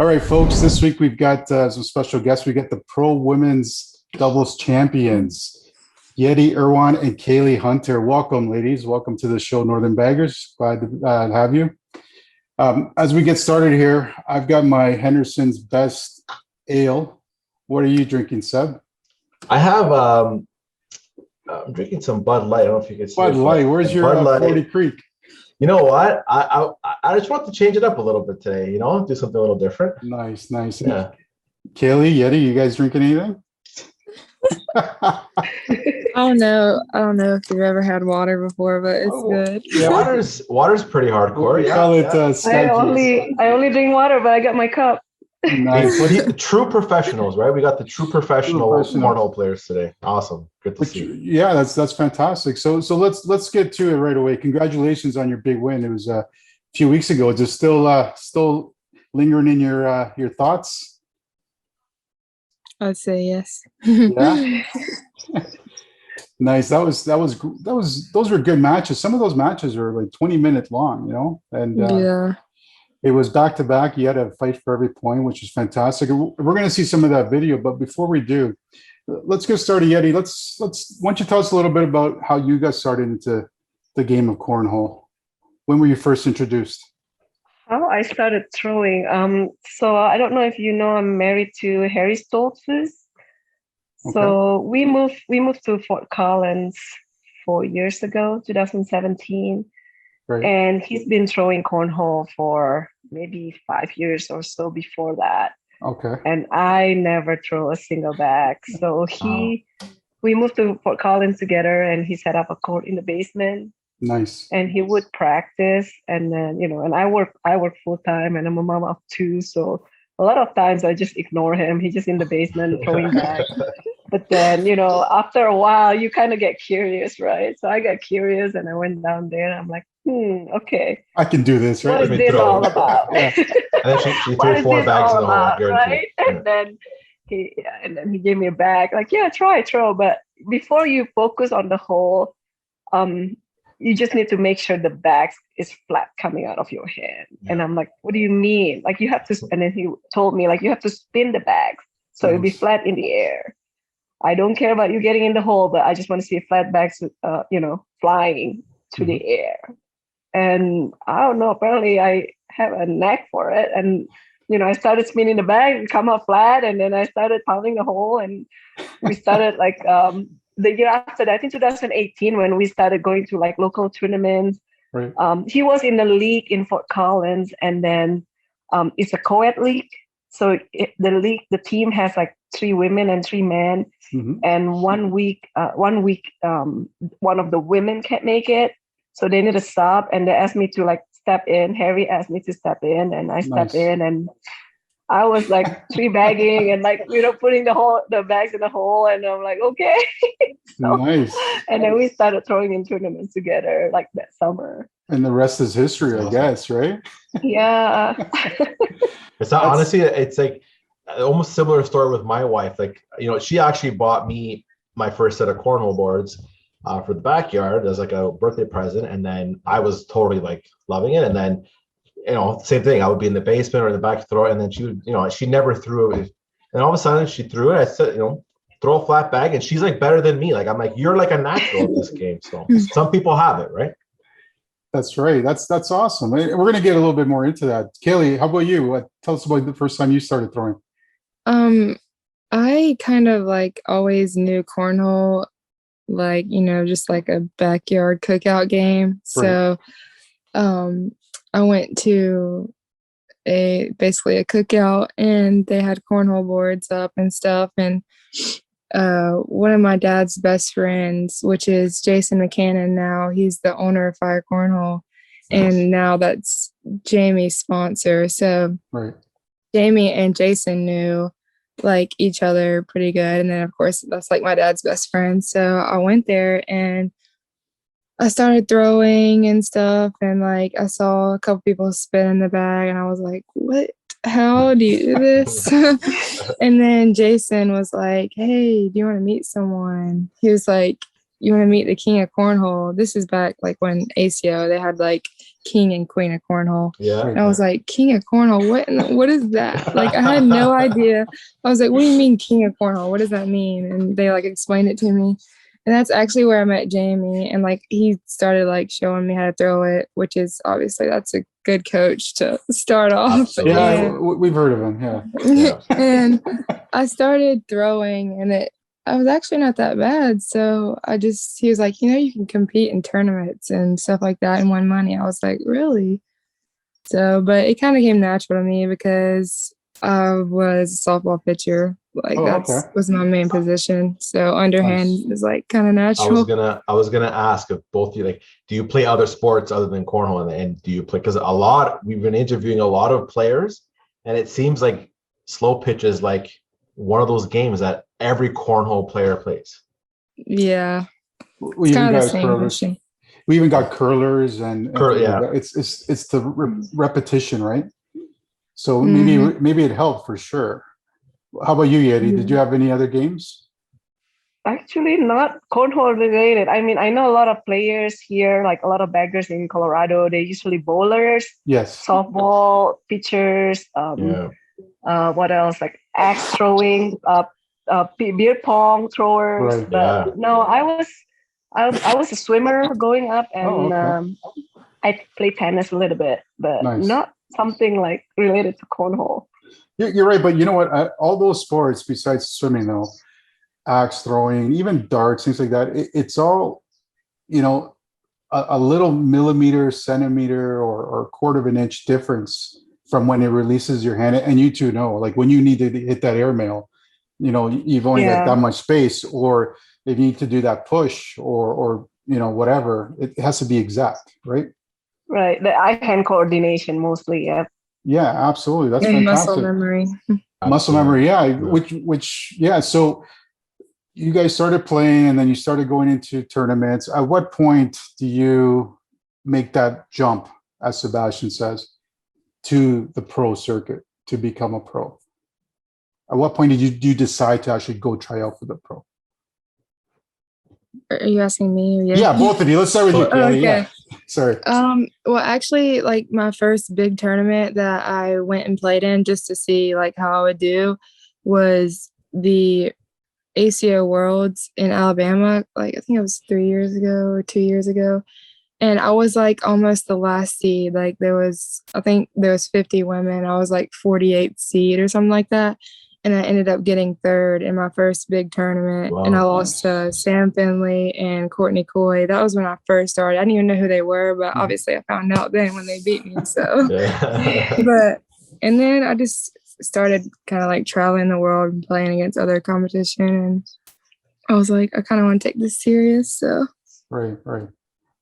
All right, folks. This week we've got some special guests. We got the pro women's doubles champions, Yetty Irwan and Kaylee Hunter. Welcome, ladies. Welcome to the show, Northern Baggers. Glad to have you. As we get started here, I've got my Henderson's Best Ale. What are you drinking, Seb? I have. I'm drinking some Bud Light. I don't know if you can see Bud Light. Where's your 40 Creek? You know what? I just want to change it up a little bit today. Do something a little different. Nice. Yeah. Kaylee, Yetty, you guys drinking anything? I don't know if you've ever had water before, but it's good. Yeah, water's pretty hardcore. I only drink water, but I got my cup. Nice. True professionals, right? We got the true professional cornhole players today. Awesome. Good to see. Yeah, that's fantastic. So let's get to it right away. Congratulations on your big win. It was a few weeks ago. Is it still lingering in your thoughts? I'd say yes. Yeah. Nice. Those were good matches. Some of those matches were like 20 minutes long, and yeah. It was back to back. You had to fight for every point, which is fantastic. We're going to see some of that video, but before we do, let's get started, Yetty. Why don't you tell us a little bit about how you got started into the game of cornhole? When were you first introduced? How I started throwing. So I don't know if you know, I'm married to Harry Stoltzfus. Okay. So we moved to Fort Collins 4 years ago, 2017. Right. And he's been throwing cornhole for maybe 5 years or so before that. Okay. And I never throw a single bag. So we moved to Fort Collins together, and he set up a court in the basement. Nice. And he would practice, and then and I work full time, and I'm a mom of two, so a lot of times I just ignore him. He's just in the basement throwing bags. But then, after a while, you kind of get curious, right? So I got curious, and I went down there, and I'm like, okay, I can do this, right? What is this all about? Yeah. And then she threw 4 bags in the hole, right? And then he gave me a bag, like, yeah, throw. But before you focus on the hole, you just need to make sure the bag is flat coming out of your hand. Yeah. And I'm like, what do you mean? Like, you have to, and then he told me, like, you have to spin the bag so it'll be flat in the air. I don't care about you getting in the hole, but I just want to see flat bags, flying through the air. And I don't know, apparently I have a knack for it. And, I started spinning the bag and come out flat. And then I started pounding the hole, and we started like, the year after that, I think 2018, when we started going to like local tournaments. Right. He was in the league in Fort Collins, and then it's a co-ed league. So the team has like 3 women and 3 men. Mm-hmm. And one week, one of the women can't make it, so they need a sub, and they asked me to like step in. Harry asked me to step in, and I stepped in, and I was like 3 bagging and like putting the bags in the hole, and I'm like, okay. So, nice. And then we started throwing in tournaments together like that summer. And the rest is history, I guess, right? Yeah. It's not, honestly, it's like almost similar story with my wife. Like, she actually bought me my first set of cornhole boards for the backyard as like a birthday present, and then I was totally like loving it. And then same thing, I would be in the basement or in the back to throw it, and then she would, she never threw it. And all of a sudden she threw it. I said, throw a flat bag, and she's like better than me. Like, I'm like, you're like a natural in this game. So some people have it, right? That's right. That's awesome. We're going to get a little bit more into that. Kaylee, how about you? Tell us about the first time you started throwing. I kind of like always knew cornhole, like, just like a backyard cookout game. Right. So, I went to basically a cookout, and they had cornhole boards up and stuff. And one of my dad's best friends, which is Jason McCannon now, he's the owner of Fire Cornhole, and now that's Jamie's sponsor. So right. Jamie and Jason knew like each other pretty good. And then of course that's like my dad's best friend. So I went there and I started throwing and stuff, and like I saw a couple people spin in the bag, and I was like, what? How do you do this? And then Jason was like, hey, do you want to meet someone? He was like, you want to meet the king of cornhole? This is back like when ACO, they had like king and queen of cornhole. Yeah. And I was like, king of cornhole, what is that? Like, I had no idea. I was like, what do you mean king of cornhole? What does that mean? And they like explained it to me. And that's actually where I met Jamie. And like, he started like showing me how to throw it, which is obviously that's a good coach to start off. Absolutely. Yeah, And, we've heard of him. Yeah. Yeah. and I started throwing, and I was actually not that bad. So he was like, you can compete in tournaments and stuff like that and win money. I was like, really? So, but it kind of came natural to me because I was a softball pitcher. Like okay. was my main position. So underhand Nice. is like kind of I was natural. gonna ask if both you like, do you play other sports other than cornhole, and do you play? Because we've been interviewing a lot of players, and it seems like slow pitch is like one of those games that every cornhole player plays. Yeah. We It's even kind of the got same curlers. mission. We even got curlers and Yeah. it's the repetition, right? So Mhm. maybe it helped for sure. How about you, Yeti? Did you have any other games? Actually, not cornhole related. I mean, I know a lot of players here, like a lot of baggers in Colorado. They're usually bowlers, Yes. softball pitchers. What else? Like axe throwing, beer pong throwers. Right. But Yeah. no, I was a swimmer growing up, and okay. I played tennis a little bit, but Nice. not something like related to cornhole. You're right, but you know what? All those sports besides swimming, though, axe throwing, even darts, things like that, it's all, a little millimeter, centimeter, or quarter of an inch difference from when it releases your hand. And you two know, like when you need to hit that airmail, you've only got that much space, or if you need to do that push or whatever, it has to be exact, right? Right, the eye-hand coordination mostly. Yeah. Yeah, absolutely. That's And muscle fantastic. memory. Muscle memory, yeah. Yeah. So you guys started playing, and then you started going into tournaments. At what point do you make that jump, as Sebastian says, to the pro circuit to become a pro? At what point did you decide to actually go try out for the pro? Are you asking me? Or Yeah, both of you. Let's start with you, Kaylee. Okay. Yeah. Sorry. Well, actually, like my first big tournament that I went and played in just to see like how I would do was the ACO Worlds in Alabama. Like I think it was 3 years ago or 2 years ago. And I was like almost the last seed. Like I think there was 50 women. I was like 48th seed or something like that. And I ended up getting third in my first big tournament. Wow. And I lost to Sam Finley and Courtney Coy. That was when I first started. I didn't even know who they were, but obviously I found out then when they beat me. So, Yeah. and then I just started kind of like traveling the world and playing against other competition. And I was like, I kind of want to take this serious. So, Right.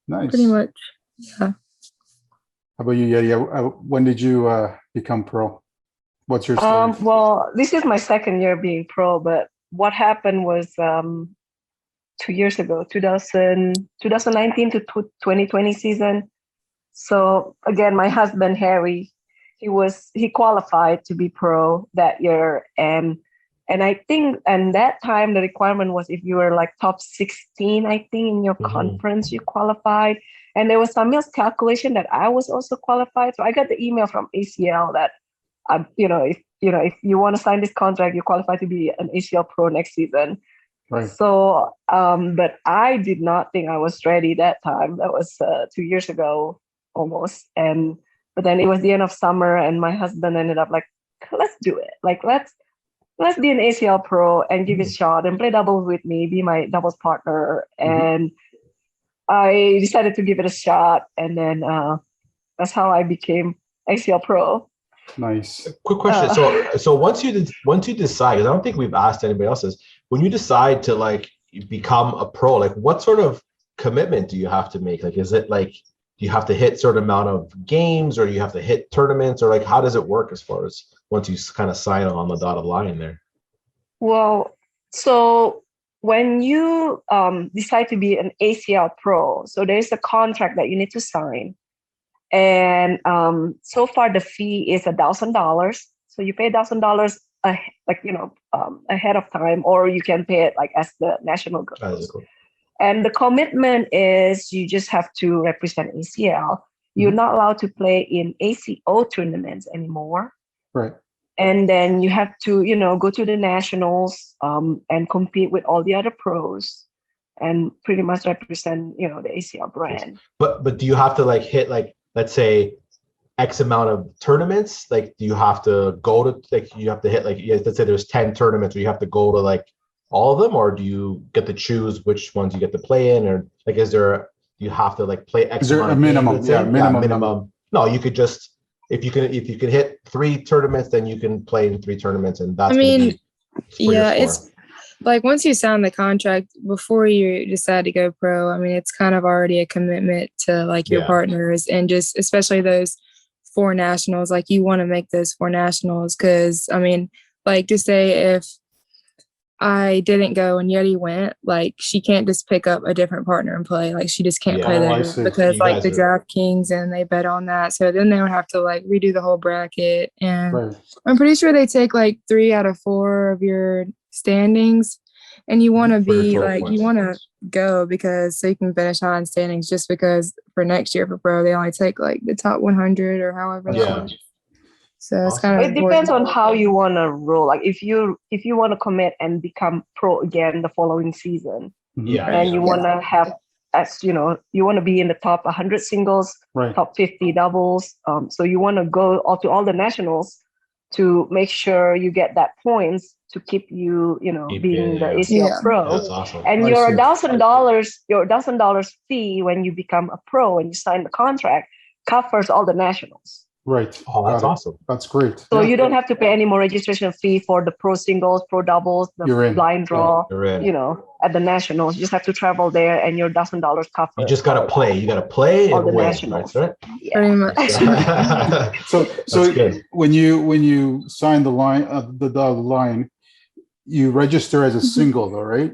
Nice. pretty much, yeah. How about you, Yeti? When did you become pro? What's your story? Well, this is my second year being pro, but what happened was 2 years ago, 2019 to 2020 season. So again, my husband Harry, he qualified to be pro that year, and I think and that time the requirement was if you were like top 16, I think in your conference you qualified, and there was some miscalculation that I was also qualified. So I got the email from ACL that if you want to sign this contract, you qualify to be an ACL pro next season. Right. So, but I did not think I was ready that time. That was 2 years ago almost. But then it was the end of summer, and my husband ended up like, let's do it. Like, let's be an ACL pro and give it a shot and play doubles with me, be my doubles partner. And I decided to give it a shot. And then that's how I became ACL pro. Nice. Quick question. So once you decide, because I don't think we've asked anybody else this, when you decide to like become a pro, like what sort of commitment do you have to make? Like, is it like you have to hit certain amount of games, or you have to hit tournaments, or like how does it work as far as once you kind of sign on the dotted line there? Well, so when you decide to be an ACL pro, so there's a contract that you need to sign. And so far the fee is $1,000. So you pay $1,000 ahead of time, or you can pay it like as the national goes. And the commitment is you just have to represent ACL. You're not allowed to play in ACO tournaments anymore. Right. And then you have to, go to the nationals and compete with all the other pros and pretty much represent, the ACL brand. But do you have to like hit like, let's say, X amount of tournaments? Like, do you have to go to like you have to hit like let's say there's 10 tournaments where you have to go to like all of them, or do you get to choose which ones you get to play in, or like you have to like play X Is there amount a of minimum? games, Yeah, minimum. minimum. No, you could just if you can hit 3 tournaments, then you can play in 3 tournaments, and that's gonna be for yeah, your score. it's like once you sign the contract before you decide to go pro, I mean, it's kind of already a commitment to like your partners, and just especially those 4 nationals. Like you want to make those 4 nationals because I mean, like to say if I didn't go and Yetty went, like she can't just pick up a different partner and play. Like she just can't play I there see. because You like guys the are- DraftKings and they bet on that. So then they would have to like redo the whole bracket. And Right. I'm pretty sure they take like 3 out of 4 of your standings. And you want to For your be total like, points. you want to go because so you can finish high in standings, just because for next year for pro, they only take like the top 100 or however that Yeah. was. So it's Awesome. kind of It depends on how you want to roll. Like if you want to commit and become pro again the following season, Yeah. and you want to have, as you want to be in the top 100 singles, Right. top 50 doubles. So you want to go to all the nationals to make sure you get that points to keep you, being the ACL pro. That's awesome. And I your see. $1,000 fee when you become a pro and you sign the contract covers all the nationals. Right. Oh, that's Got it. awesome. That's great. So Yeah. you don't have to pay any more registration fee for the pro singles, pro doubles, the You're in. blind draw, You're in. at the nationals. You just have to travel there and your $1,000 cover. You just gotta play. You gotta play All and the win. nationals. Right? pretty much. So That's good. when you sign the line, you register as a single though, right?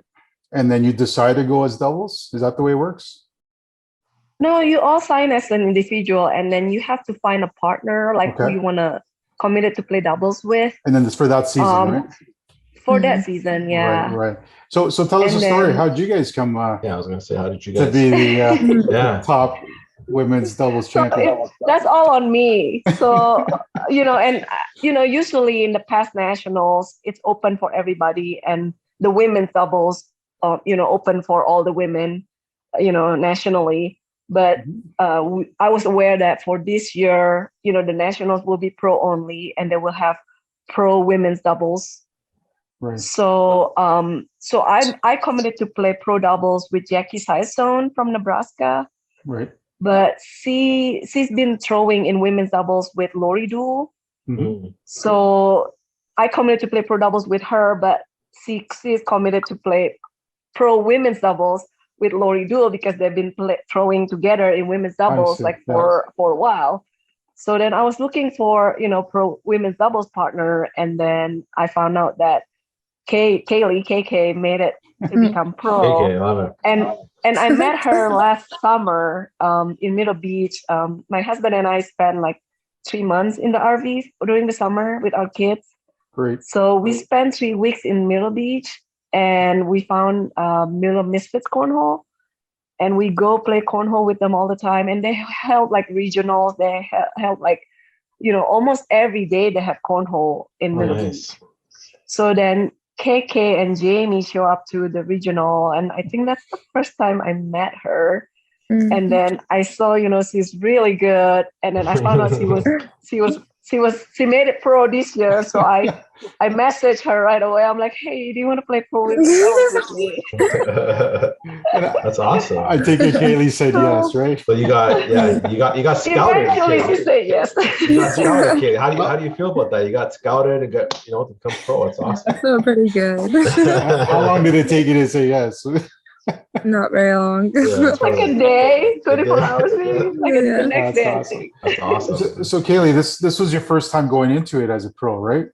And then you decide to go as doubles. Is that the way it works? No, you all sign as an individual, and then you have to find a partner, like who Okay. you want to committed to play doubles with. And then it's for that season, right? For that season, yeah. Right. So tell us And a story. then- How did you guys come Yeah, I was gonna say, how did you to guys? be the Yeah. top women's doubles So champion? that's all on me. So, usually in the past nationals, it's open for everybody, and the women's doubles, open for all the women, nationally. But I was aware that for this year, the nationals will be pro only, and they will have pro women's doubles. Right. So, I committed to play pro doubles with Jackie Sizestone from Nebraska. Right. But she's been throwing in women's doubles with Lori Duel. Mhm. So I committed to play pro doubles with her, but she's committed to play pro women's doubles with Lori Duel because they've been throwing together in women's doubles see. for a while. So then I was looking for, pro women's doubles partner, and then I found out that Kaylee, KK, made it to become pro. Okay, love it. And I met her last summer in Middle Beach. My husband and I spent like 3 months in the RV during the summer with our kids. Great. So we spent 3 weeks in Middle Beach, and we found Middle Misfits Cornhole. And we go play cornhole with them all the time. And they held like regionals. They held like, almost every day they have cornhole in Middle Beach. Nice. So then KK and Jamie show up to the regional, and I think that's the first time I met her. And then I saw, she's really good, and then I found out she made it pro this year. So I messaged her right away. I'm like, hey, do you want to play pro with me? That's awesome. I think Kaylee said yes, right? So you got scouted. Eventually, Kaylee. she said yes. You got scouted, Kaylee. How do you feel about that? You got scouted and got to become pro. It's awesome. I feel pretty good. How long did it take you to say yes? Not very long. Yeah. Like a day, 24 hours, maybe. Like Yeah. the next day, I That's think. That's awesome. So Kaylee, this was your first time going into it as a pro, right?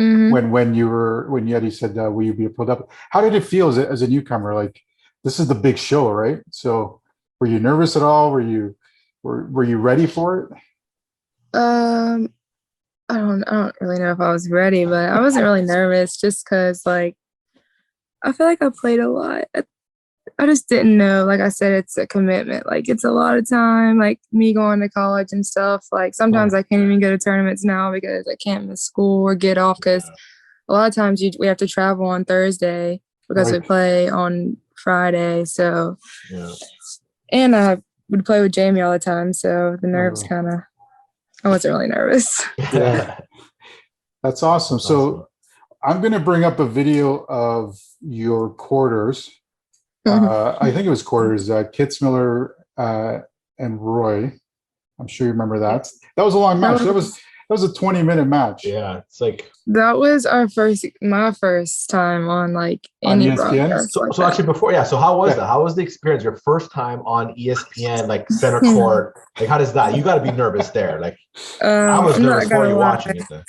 Mhm. When Yetty said, "Will you be a pro double?" How did it feel as a newcomer? Like, this is the big show, right? So, were you nervous at all? Were you ready for it? I don't really know if I was ready, but I wasn't really nervous just because like I feel like I played a lot I just didn't know. Like I said, it's a commitment. Like it's a lot of time. Like me going to college and stuff. Like sometimes I can't even go to tournaments now because I can't miss school or get off because a lot of times we have to travel on Thursday because we Right. play on Friday. So Yeah. and I would play with Jamie all the time. So the nerves Oh. kind of. I wasn't really nervous. Yeah. That's awesome. So Awesome. I'm going to bring up a video of your quarters. I think it was quarters. Kitzmiller and Roy. I'm sure you remember that. That was a long match. That was a 20-minute match. Yeah, it's like That was my first time on like On any ESPN? broadcast. so. Like So that. actually, before so how was Yeah. that? How was the experience? Your first time on ESPN, like center court. Like, how does that? You got to be nervous there. Like, I was I'm nervous not for gonna you lie. watching it. Then.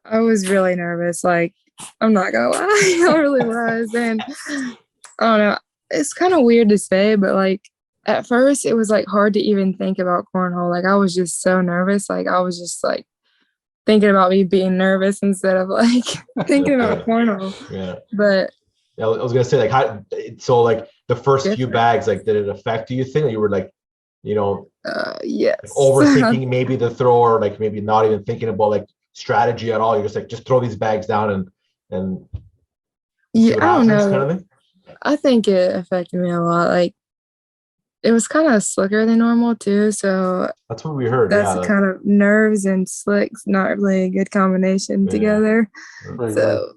I was really nervous. Like, I'm not gonna lie. I really was. And I don't know. It's kind of weird to say, but like at first it was like hard to even think about cornhole. Like I was just so nervous. Like I was just like thinking about me being nervous instead of like thinking about cornhole. Yeah. But Yeah, I was gonna say like how. So like the first few different. bags, like did it affect you? Think that you were like, Yes. like overthinking maybe the throw, or like maybe not even thinking about like strategy at all. You're just like just throw these bags down and see Yeah, what I don't happens, know. kind of thing. I think it affected me a lot. Like it was kind of slicker than normal too. So That's what we heard. that's Yeah. kind of nerves and slicks, not really a good combination Yeah. together. Right, So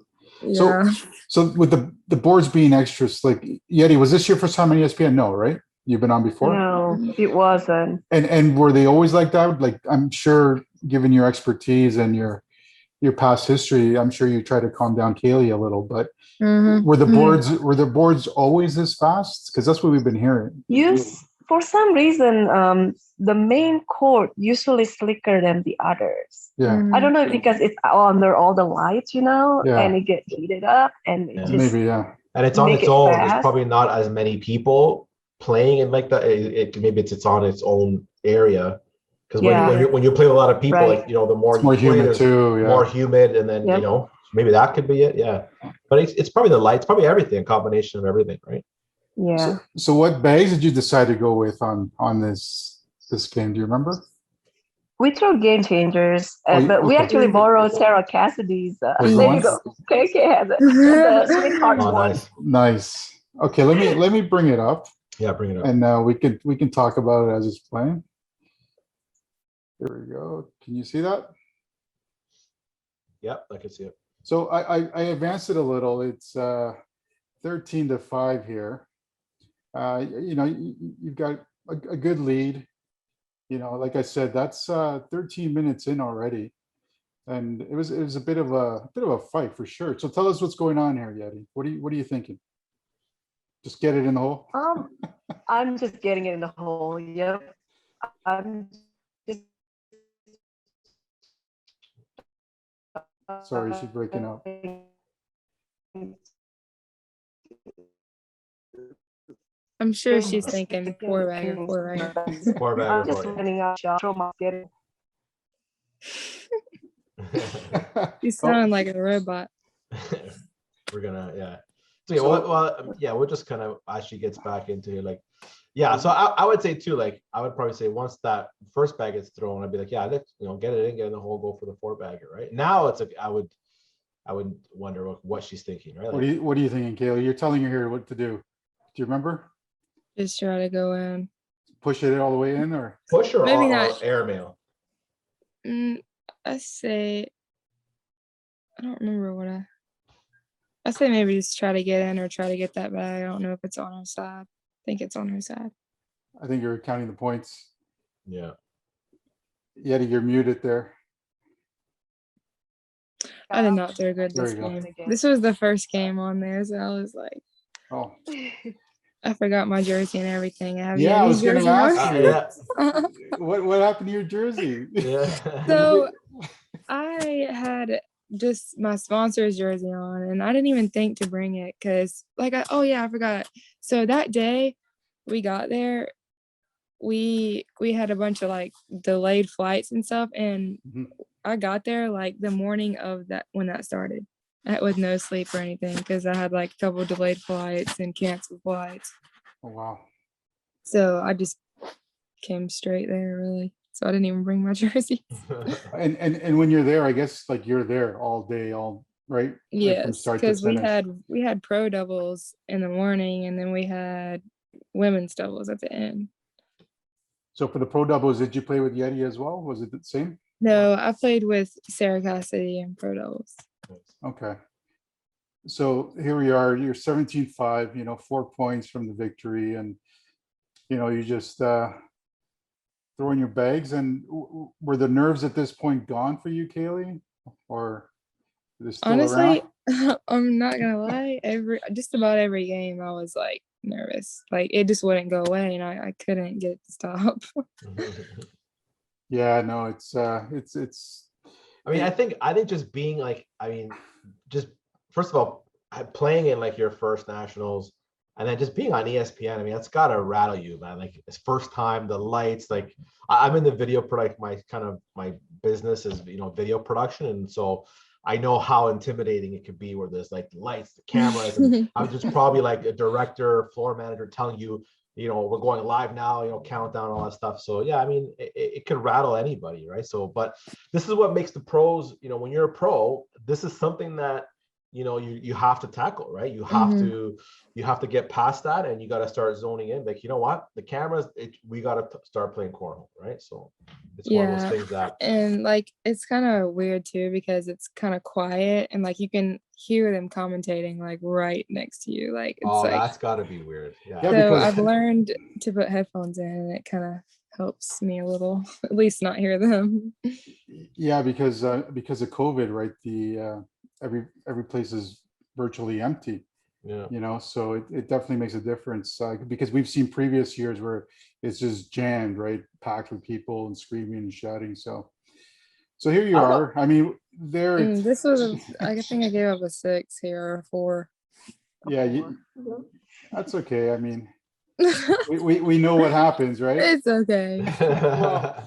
So- yeah. So with the boards being extra slick, Yeti, was this your first time on ESPN? No, right? You've been on before? No, it wasn't. And were they always like that? Like I'm sure, given your expertise and your past history, I'm sure you try to calm down Kaylee a little. But Mhm. were the boards always this fast? Because that's what we've been hearing. For some reason, the main court usually slicker than the others. Yeah, Mhm. I don't know if because it's under all the lights, Yeah. and it gets heated up, and it Yeah. just maybe, yeah. And it's on make its it own. fast. There's probably not as many people playing in like that. Maybe it's on its own area. Because Yeah. when you play with a lot of people, Right. like the more It's more you play, humid there's too. Yeah. more humid, and then Yep. maybe that could be it. Yeah, but it's probably the lights, probably everything, a combination of everything, right? yeah. So what bags did you decide to go with on this game? Do you remember? We threw game changers, but we okay. actually borrowed Sarah Cassidy's. Was the There one? you go. KK has it. The sweetheart Oh, one. nice. Nice. Okay, let me bring it up, Yeah, bring it up. and we can talk about it as it's playing. Here we go. Can you see that? Yep, I can see it. So I advanced it a little. It's 13-5 here. You've got a good lead. Like I said, that's 13 minutes in already, and it was a bit of a fight for sure. So tell us what's going on here, Yeti. What are you thinking? Just get it in the hole. I'm just getting it in the hole. Yep. I'm just. Sorry, she's breaking up. I'm sure she's thinking four bagger, four bagger. Four bagger, I'm just four. running out. Throw my get it. You sound like a robot. We're gonna, yeah. So yeah, we'll just kind of actually gets back into like, yeah. So I would say too, like I would probably say once that first bag gets thrown, I'd be like, yeah, let's get it in, get in the hole, go for the four bagger, right? Now it's like I would wonder what she's thinking, right? Like, What are you thinking, Kaylee? You're telling her here what to do. Do you remember? Just try to go in. Push it all the way in, or push or Maybe or not. airmail? I say, I don't remember I say maybe just try to get in or try to get that bag. I don't know if it's on her side. I think it's on her side. I think you're counting the points. Yeah. Yeti, you're muted there. I did not do good There this you go. game. This was the first game on there, so I was like, Oh, I forgot my jersey and everything. I have yeah. I was Yetty's going to jersey on. ask you. Yeah. What happened to your jersey? Yeah. So I had just my sponsor's jersey on, and I didn't even think to bring it because, I forgot. So that day we got there, we had a bunch of like delayed flights and stuff, and Mhm. I got there like the morning of that when that started. with no sleep or anything because I had like a couple delayed flights and canceled flights. Oh, wow. So I just came straight there, really. So I didn't even bring my jerseys. And when you're there, I guess like you're there all day, all right? Like, from Yes, start to because we finish. had pro doubles in the morning, and then we had women's doubles at the end. So for the pro doubles, did you play with Yetty as well? Was it the same? No, I played with Sarah Cassidy in pro doubles. Okay. So here we are, you're 17-5, 4 points from the victory, and you just throw in your bags. And were the nerves at this point gone for you, Kaylee? Or are they still Honestly, around? I'm not gonna lie. Just about every game, I was like nervous. Like it just wouldn't go away, and I couldn't get it to stop. Yeah, no, it's I mean, I think just being like, I mean, just first of all, playing in like your first nationals, and then just being on ESPN. I mean, that's gotta rattle you, man. Like it's first time, the lights. Like I'm in the video product. My business is video production, and so I know how intimidating it could be where there's like lights, the cameras, and I'm just probably like a director, floor manager telling you, we're going live now, countdown, all that stuff. So yeah, I mean, it could rattle anybody, right? So, but this is what makes the pros, when you're a pro, this is something that, you have to tackle, right? You have to get past that, and you got to start zoning in. Like, you know what, the cameras, we got to start playing cornhole, right? So it's one of those things that, and like it's kind of weird too because it's kind of quiet and like you can hear them commentating like right next to you. Like it's like that's got to be weird. Yeah, so because I've learned to put headphones in, and it kind of helps me a little, at least not hear them. yeah, because of COVID, right? The every place is virtually empty. Yeah. So it definitely makes a difference, because we've seen previous years where it's just jammed, right, packed with people and screaming and shouting. So here you are. I mean, there. This was I think I gave up a 6 here, or a 4. Yeah, that's okay. I mean, we know what happens, right? It's okay.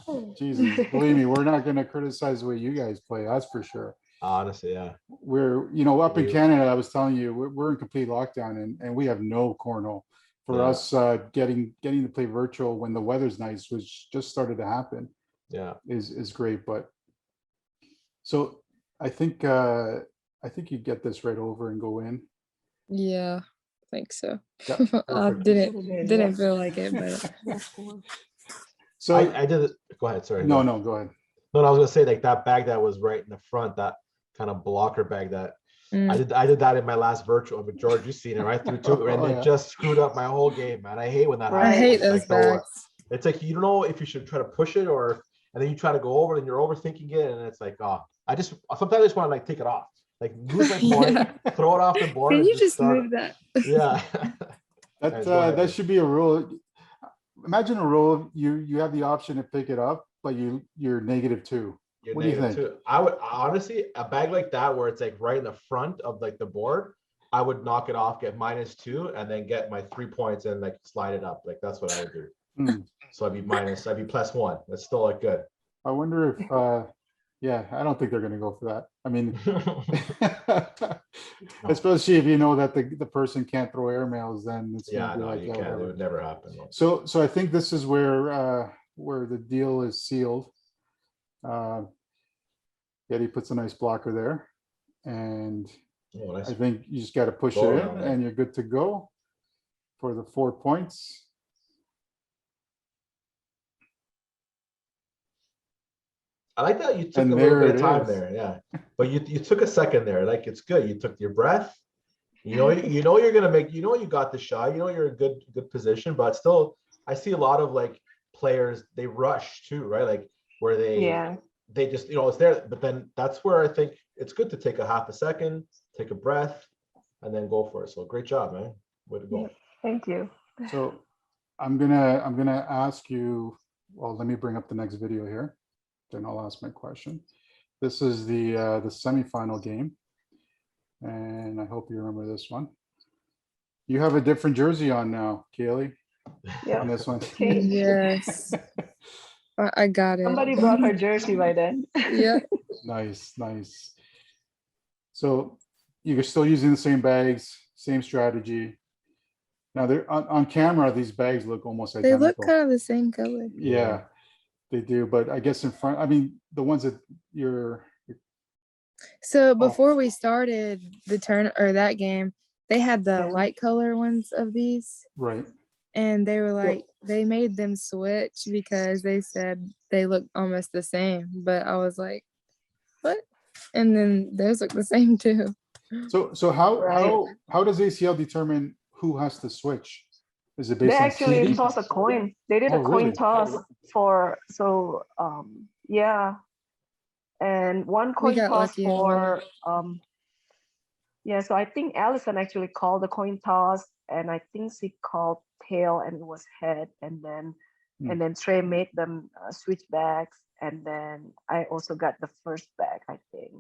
Well, Jesus, believe me, we're not going to criticize the way you guys play. That's for sure. Honestly, yeah. We're, up in Canada, I was telling you, we're in complete lockdown, and we have no cornhole. For us, getting to play virtual when the weather's nice, which just started to happen, is great. But so I think you get this right over and go in. Yeah, I think so. Yeah, I didn't feel like it, but so I did it. Go ahead. Sorry. No, go ahead. No, I was gonna say, like, that bag that was right in the front, that kind of blocker bag that I did that in my last virtual. But George, you've seen it, right? Through two, and it just screwed up my whole game, man. I hate when that happens. I hate those bags. It's like you don't know if you should try to push it, and then you try to go over it and you're overthinking it, and it's like, sometimes I just want to like take it off, like lose my point, throw it off the board. Can you just move that? Yeah. That should be a rule. Imagine a rule, you have the option to pick it up, but you're -2. What do you think? I would honestly, a bag like that where it's like right in the front of like the board, I would knock it off, get -2, and then get my 3 points and like slide it up. Like that's what I would do. So I'd be +1. That's still like good. I wonder if I don't think they're going to go for that. I mean, especially if you know that the person can't throw airmails, then it's you can't. It would never happen. So I think this is where the deal is sealed. Yetty puts a nice blocker there, and nice. I think you just got to push it in, and you're good to go for the 4 points. I like that you took a little bit of time there, yeah. But you took a second there. Like it's good. You took your breath. You're gonna make. You got the shot. You're in good position. But still, I see a lot of like players. They rush too, right? Like where they just it's there. But then that's where I think it's good to take a half a second, take a breath, and then go for it. So great job, man. Way to go. Yeah, thank you. So I'm gonna ask you. Well, let me bring up the next video here. Then I'll ask my question. This is the semifinal game, and I hope you remember this one. You have a different jersey on now, Kaylee. Yeah. On this one. Okay. Yes. I got it. Somebody brought her jersey by then. Yeah. Nice. So you're still using the same bags, same strategy. Now they're on camera, these bags look almost They look identical. kind of the same color. Yeah, they do. But I guess in front, I mean, the ones that So Oh. before we started the turn or that game, they had the light color ones of these, right. and they were like they made them switch because they said they look almost the same. But I was like, what? And then those look the same too. So how Right. how does ACL determine who has to switch? Is it They based on actually seeding? toss a coin. They did Oh, a coin really? toss for yeah, and one We coin got toss lucky on one. for yeah. So I think Allison actually called the coin toss, and I think she called tail, and it was head, and then Trey made them switch bags, and then I also got the first bag, I think,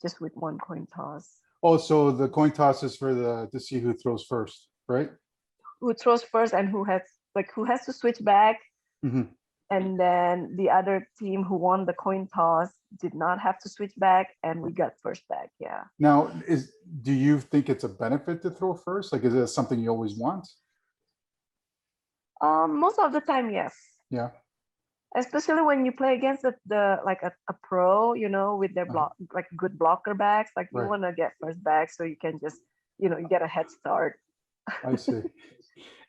just with one coin toss. Oh, so the coin toss is for the to see who throws first, right? Who throws first and who has to switch back, Mhm. and then the other team who won the coin toss did not have to switch back, and we got first back. Yeah. Now, do you think it's a benefit to throw first? Like, is it something you always want? Most of the time, yes. Yeah. Especially when you play against the like a pro, with their block like good blocker backs, like you Right. want to get first back so you can just you get a head start. I see.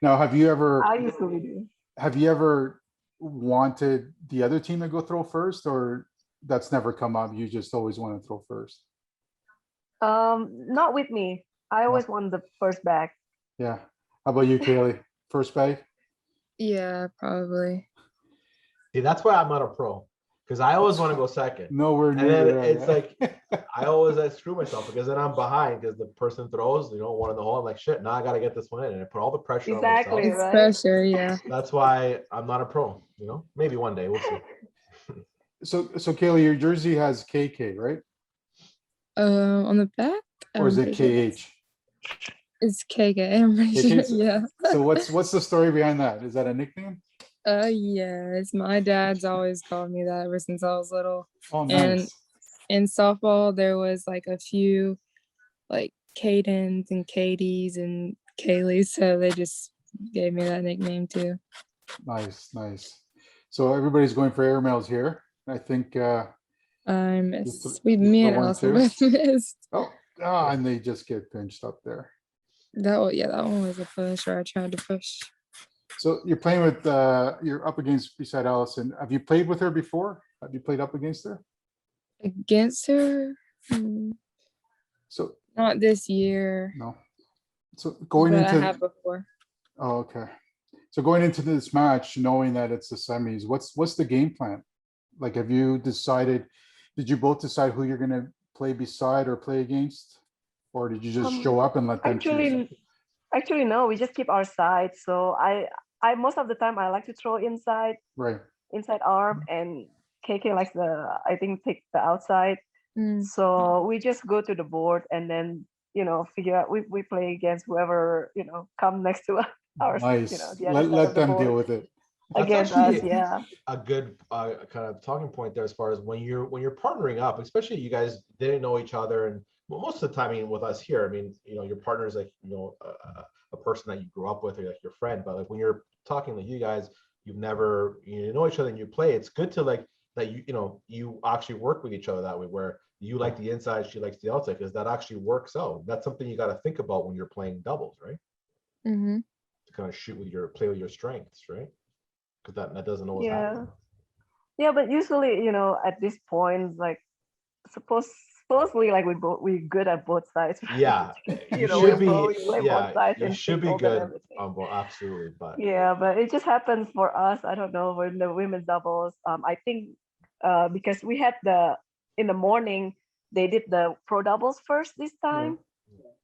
Now, have you I ever usually do. wanted the other team to go throw first, or that's never come up? You just always want to throw first. Not with me. I always want the first back. Yeah. How about you, Kaylee? First bag? Yeah, probably. See, that's why I'm not a pro, because I always want to go second. Nowhere And near then that, it's yeah. like I always screw myself because then I'm behind because the person throws, one in the hole. I'm like, shit, now I got to get this one in, and I put all the pressure on Exactly. myself. It's Right. pressure, yeah. That's why I'm not a pro. Maybe one day we'll see. So Kaylee, your jersey has KK, right? On the back, Or is I'm it pretty sure KH? it's KK. I'm pretty KK? sure. So- Yeah. So what's the story behind that? Is that a nickname? Yes. My dad's always called me that ever since I was little. Oh, And nice. in softball, there was like a few like Cadens and Katies and Kayleys, so they just gave me that nickname too. Nice, nice. So everybody's going for airmails here. I think I missed. you Me throw and one Allison too? both missed. and they just get pinched up there. That one was a push, or I tried to push. So you're playing with you're up against beside Allison. Have you played with her before? Have you played up against her? Against her? So Not this year, no. So going but I into have before. Oh, okay. So going into this match, knowing that it's the semis, what's the game plan? Like, have you decided? Did you both decide who you're going to play beside or play against, or did you just show up and let them choose? Actually, no. We just keep our side. So I most of the time I like to throw inside Right. arm, and KK likes I think take the outside. So we just go to the board and then figure out we play against whoever come next to our Nice. the other side Let of the them board deal with it. That's against actually us. Yeah. a good kind of talking point there as far as when you're partnering up, especially you guys didn't know each other, and most of the time, I mean, with us here, I mean, your partner is like a person that you grew up with or like your friend, but like when you're talking to you guys, you know each other and you play. It's good to like that you actually work with each other that way, where you like the inside, she likes the outside, because that actually works out. That's something you got to think about when you're playing doubles, right? Mm-hmm. To kind of play with your strengths, right? Because that doesn't always happen. Yeah, but usually, at this point, like supposedly, like we good at both sides. Right? Yeah, we should be. play both sides You and should be singles and good everything. on absolutely, but Yeah, but it just happens for us. I don't know, in the women's doubles. I think because we had in the morning they did the pro doubles first this time.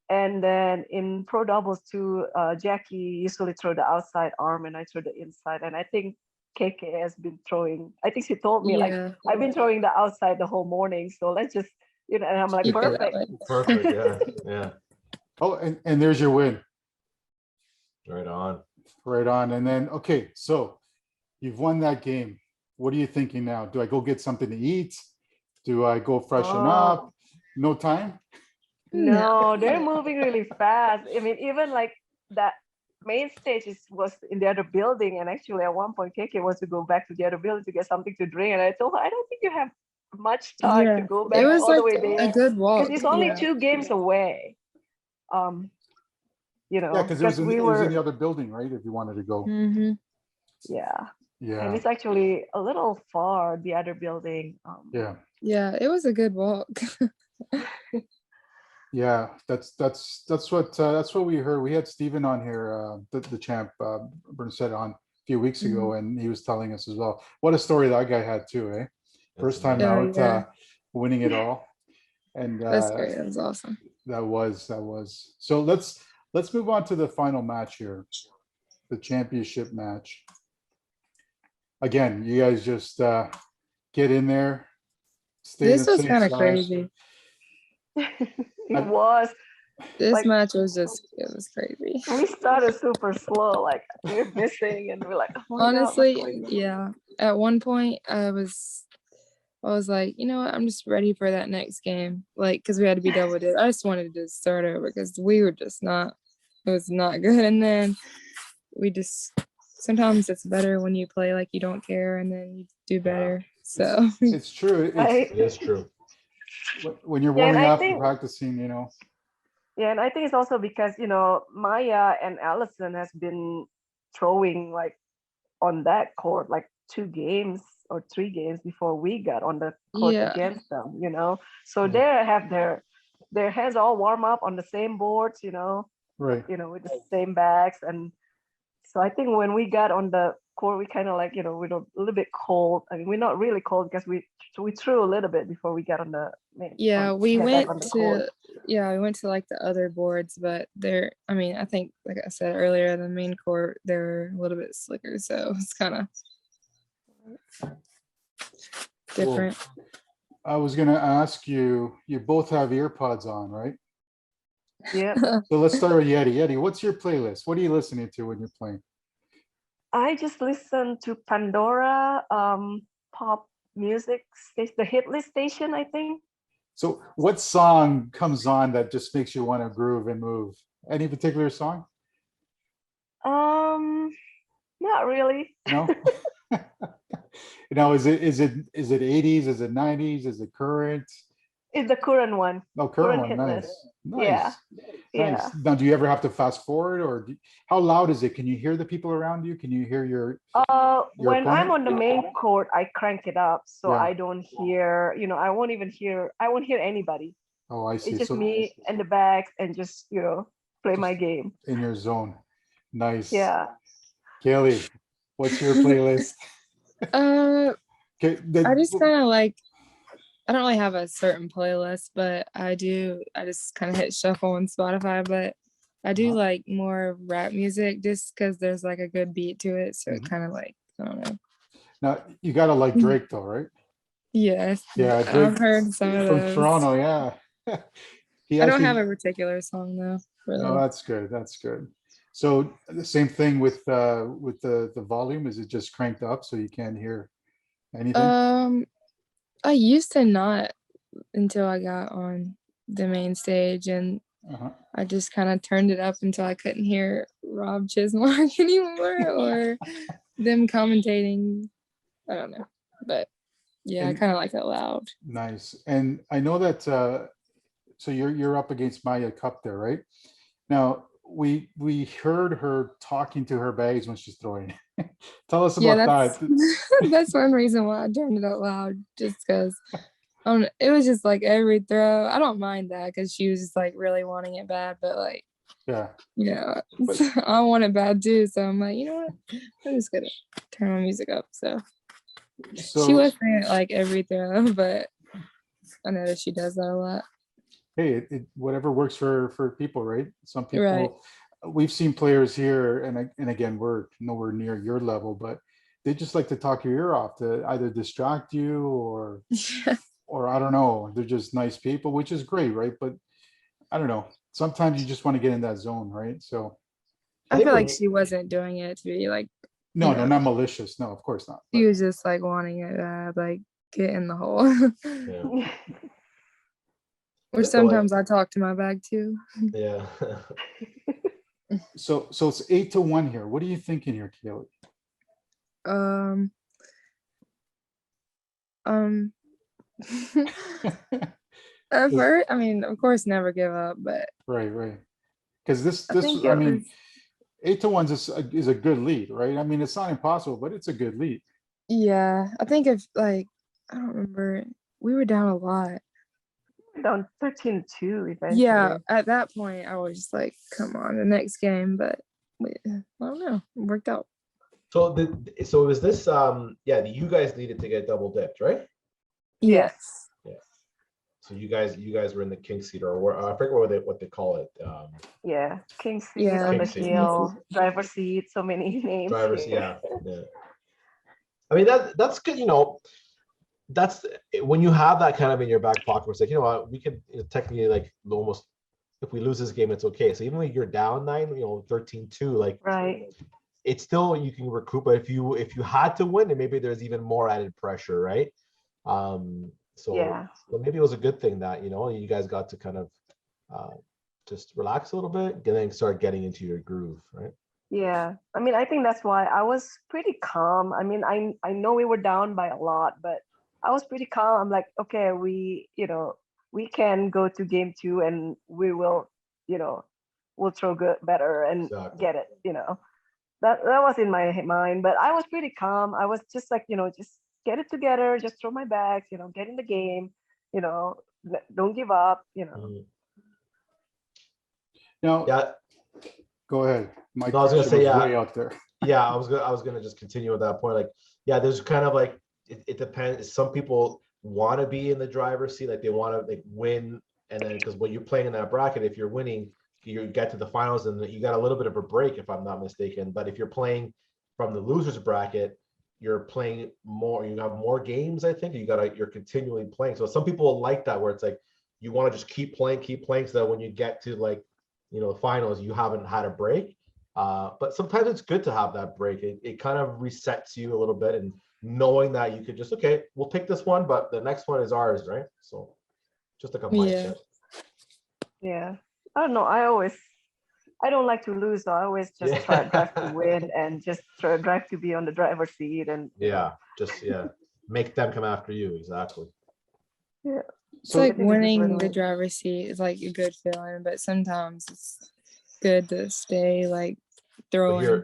And then in pro doubles too, Jackie usually throw the outside arm and I throw the inside. And I think KK has been throwing. I think she told me like I've been throwing the outside the whole morning. So let's just and I'm like perfect. Yeah. Oh, and there's your win. Right on. Right on. And then okay, so you've won that game. What are you thinking now? Do I go get something to eat? Do I go freshen up? No time? No, they're moving really fast. I mean, even like that main stage was in the other building, and actually at one point KK was to go back to the other building to get something to drink, and I told her I don't think you have much time to Yeah, go it back was all the like way a there good because walk. it's only Yeah. 2 games away. Um, Yeah, because because we it was in the were, other building, right? If you wanted to go. Hmm. yeah, and Yeah. it's actually a little far, the other building. Yeah. Yeah, it was a good walk. Yeah, that's what we heard. We had Steven on here, the champ, Bernstead on a few weeks ago, and he was telling us as well. What a story that guy had too, eh? First time Oh, out, yeah. winning it all, and That's great. That was awesome. that was. So let's move on to the final match here, the championship match. Again, you guys just get in there, stay in This the was same kind of side. crazy. It was This like match was just, it was crazy. we started super slow, like we're missing, and we're like, oh my God, what's Honestly, going on? yeah. At one point, I was like, you know what? I'm just ready for that next game. Like, because we had to be double dip. I just wanted to just start over because we were just not, it was not good. And then we just, sometimes it's better when you play like you don't care and then you do better. So, It's true. Right? It is true. When you're Yeah, and warming I up and think practicing, you know. Yeah, and I think it's also because, Maya and Allison has been throwing like on that court like 2 games or 3 games before we got on the court yeah. against them. So Yeah. they have their hands all warm up on the same boards, Right. with the same bags. And so I think when we got on the court, we kind of like, we're a little bit cold. I mean, we're not really cold because we threw a little bit before we got on the Yeah, we get back went on the court. we went to like the other boards, but I mean, I think, like I said earlier, the main court, they're a little bit slicker, so it's kind of different. I was gonna ask you, you both have ear pods on, right? Yeah. So let's start with Yetty. Yetty, what's your playlist? What are you listening to when you're playing? I just listen to Pandora pop music, the hit list station, I think. So what song comes on that just makes you want to groove and move? Any particular song? Not really. No? Now, is it 80s? Is it 90s? Is it current? It's the current one. No, current one. hit Nice. list. Nice. Yeah. Yeah. Nice. Now, do you ever have to fast forward, or how loud is it? Can you hear the people around you? Can you hear your When opponent? I'm on the main court, I crank it up so Yeah. I don't hear, I won't hear anybody. Oh, I see. It's just So me and the bags and just, play my game. in your zone. Nice. Yeah. Kaylee, what's your playlist? Okay, I just kind of like, I don't really have a certain playlist, but I just kind of hit shuffle on Spotify, but I do like more rap music just because there's like a good beat to it. So it kind of like, I don't know. Now you gotta like Drake though, right? Yes. Yeah, I've Drake heard some of from those. Toronto. Yeah. He I don't actually. have a particular song though. Really. Oh, that's good. That's good. So the same thing with the volume. Is it just cranked up so you can't hear anything? I used to not until I got on the main stage, and Uh-huh. I just kind of turned it up until I couldn't hear Rob Chismark anymore or them commentating. I don't know, but yeah, I And- kind of like it loud. Nice. And I know that so you're up against Maya Cup there, right? Now we heard her talking to her bags when she's throwing. Tell us Yeah, about that's that. that's one reason why I turned it up loud, just because it was just like every throw. I don't mind that because she was just like really wanting it bad, but like, Yeah. But I want it bad too. So I'm like, you know what? I'm just gonna turn my music up. So she was saying it like every throw, but I know that she does that a lot. Hey, whatever works for people, right? Some people. Right. We've seen players here, and again, we're nowhere near your level, but they just like to talk your ear off to either distract you or I don't know. They're just nice people, which is great, right? But I don't know. Sometimes you just want to get in that zone, right? So I feel like she wasn't doing it to be like. no, not malicious. No, of course not. She was just like wanting it bad, like get in the hole. Yeah. Or So, like, sometimes I talk to my bag too. yeah. So it's 8-1 here. What are you thinking here, Kaylee? Um, um, at first, I mean, of course, never give up, but Right. Because I think I it mean, was, 8-1 is a good lead, right? I mean, it's not impossible, but it's a good lead. yeah, I think if like, I don't remember, we were down a lot. Down 13-2 eventually. Yeah, at that point, I was just like, come on, the next game, but I don't know, it worked out. So was this you guys needed to get double dipped, right? Yes. Yeah. So you guys were in the king seat, or I forget what they call it. Yeah, king seat Yeah, on the king seat. hill, driver seat, so many names. Drivers, here. yeah. I mean that's good, that's when you have that kind of in your back pocket. It's like, what, we could technically like almost, if we lose this game, it's okay. So even when you're down 9, 13-2, like Right. it's still, you can recoup. But if you had to win, and maybe there's even more added pressure, right? So maybe it was a good thing that you guys got to kind of just relax a little bit and then start getting into your groove, right? Yeah, I mean, I think that's why I was pretty calm. I mean, I know we were down by a lot, but I was pretty calm. I'm like, okay, we can go to game 2 and we will, we'll throw good better and Exactly. get it. That was in my mind, but I was pretty calm. I was just like, just get it together, just throw my bags, get in the game, don't give up. Mhm. Now, Yeah. go ahead. My No, I was gonna question say, was way out there. Yeah, I was gonna just continue with that point. Like, yeah, there's kind of like it depends. Some people want to be in the driver's seat, like they want to like win, and then because when you're playing in that bracket, if you're winning, you get to the finals, and you got a little bit of a break, if I'm not mistaken. But if you're playing from the losers bracket, you're playing more. You have more games, I think. You're continually playing. So some people like that, where it's like you want to just keep playing, so that when you get to like the finals, you haven't had a break. But sometimes it's good to have that break. It kind of resets you a little bit, and knowing that you could just, okay, we'll take this one, but the next one is ours, right? So just like a mindset. Yeah. I don't know. I don't like to lose, so I always just try to drive to win and just try to drive to be on the driver's seat and make them come after you. Exactly. Yeah. It's like winning the driver's seat is like a good feeling, but sometimes it's good to stay like throwing.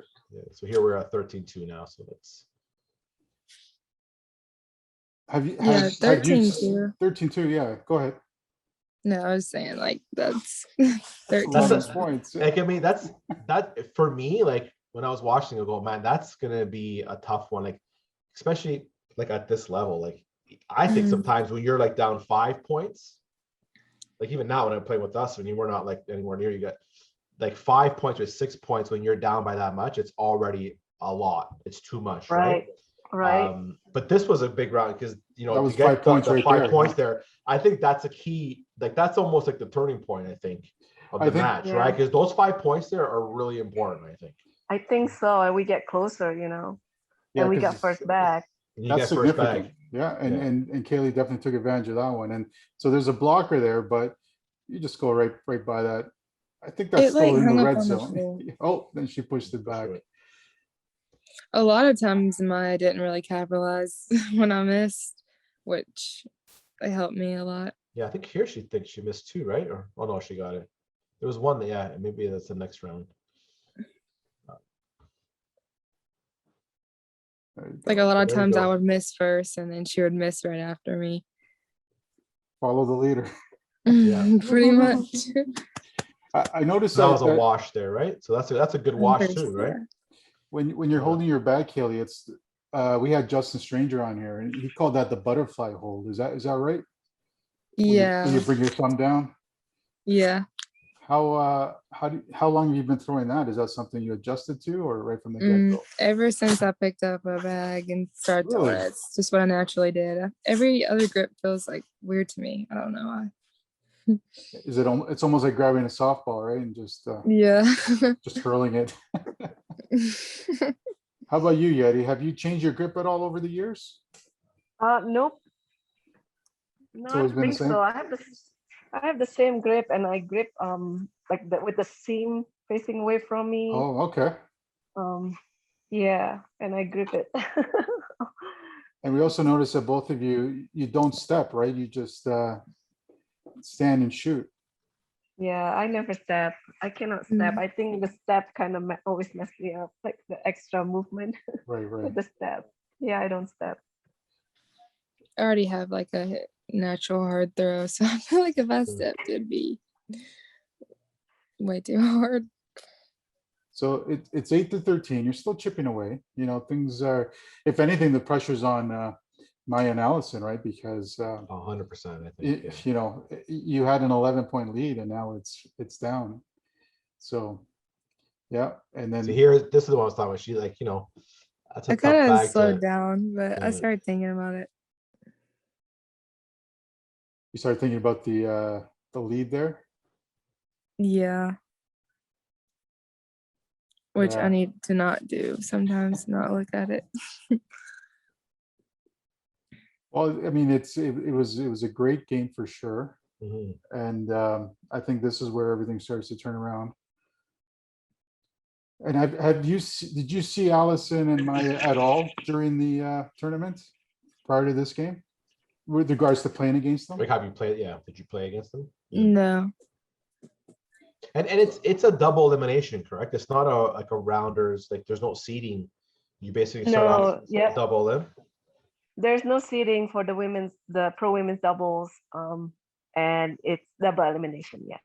So here we're at 13-2 now. So that's. Have you? 13-2. 13-2. Yeah. Go ahead. No, I was saying like that's 13 points. Like, I mean, that for me, like when I was watching, I go, man, that's gonna be a tough one. Like, especially like at this level. Like, I think sometimes when you're like down 5 points, like even now when I play with us, when you were not like anywhere near, you got like 5 points or 6 points. When you're down by that much, it's already a lot. It's too much, right? But this was a big round because that was to get 5 points the right 5 there, points there. I think that's a key. Like that's almost like the turning point, I think, of the match, right? Because those 5 points there are really important, I think. I think so, and we get closer, and we got first back. That's significant. Yeah, and Kaylee definitely took advantage of that one. And so there's a blocker there, but you just go right by that. I think that's still in the red zone. Oh, then she pushed it back. A lot of times I didn't really capitalize when I missed, which helped me a lot. Yeah, I think here she thinks she missed 2, right? Or oh no, she got it. There was one that maybe that's the next round. Like a lot of times I would miss first and then she would miss right after me. Follow the leader. Yeah, pretty much. I noticed that was a wash there, right? So that's a good wash too, right? When you're holding your bag, Kaylee, it's we had Justin Stranger on here and he called that the butterfly hold. Is that right? Yeah. When you bring your thumb down? Yeah. How long have you been throwing that? Is that something you adjusted to or right from the get-go? Ever since I picked up a bag and started throwing it, it's just what I naturally did. Every other grip feels like weird to me. I don't know why. It's almost like grabbing a softball, right? And just just hurling it. How about you, Yetty? Have you changed your grip at all over the years? Nope. No, I think so. I have this. I have the same grip, and I grip like with the seam facing away from me. Oh, okay. Yeah, and I grip it. And we also noticed that both of you don't step, right? You just stand and shoot. Yeah, I never step. I cannot step. I think the step kind of always mess me up, like the extra movement Right, right. with the step. Yeah, I don't step. I already have like a natural hard throw, so I feel like if I stepped, it'd be way too hard. So it's 8-13. You're still chipping away. You know, things are, if anything, the pressure's on Maya and Allison, right? Because 100%, I think. Yeah. you know, you had an 11-point lead and now it's down. So yeah, and then So here, this is the one I was talking about. She like, you know, that's a I tough kind of bag slowed to. down, but I Yeah. started thinking about it. you start thinking about the lead there. Yeah. Which Yeah. I need to not do sometimes, not look at it. Well, I mean, it was a great game for sure, Mhm. and I think this is where everything starts to turn around. And did you see Allison and Maya at all during the tournament prior to this game, with regards to playing against them? Like, have you played? Yeah, did you play against them? Yeah. No. And it's a double elimination, correct? It's not a rounders, like there's no seeding. You basically start No, off yep. double in. There's no seeding for the pro women's doubles, and it's double elimination. Yes.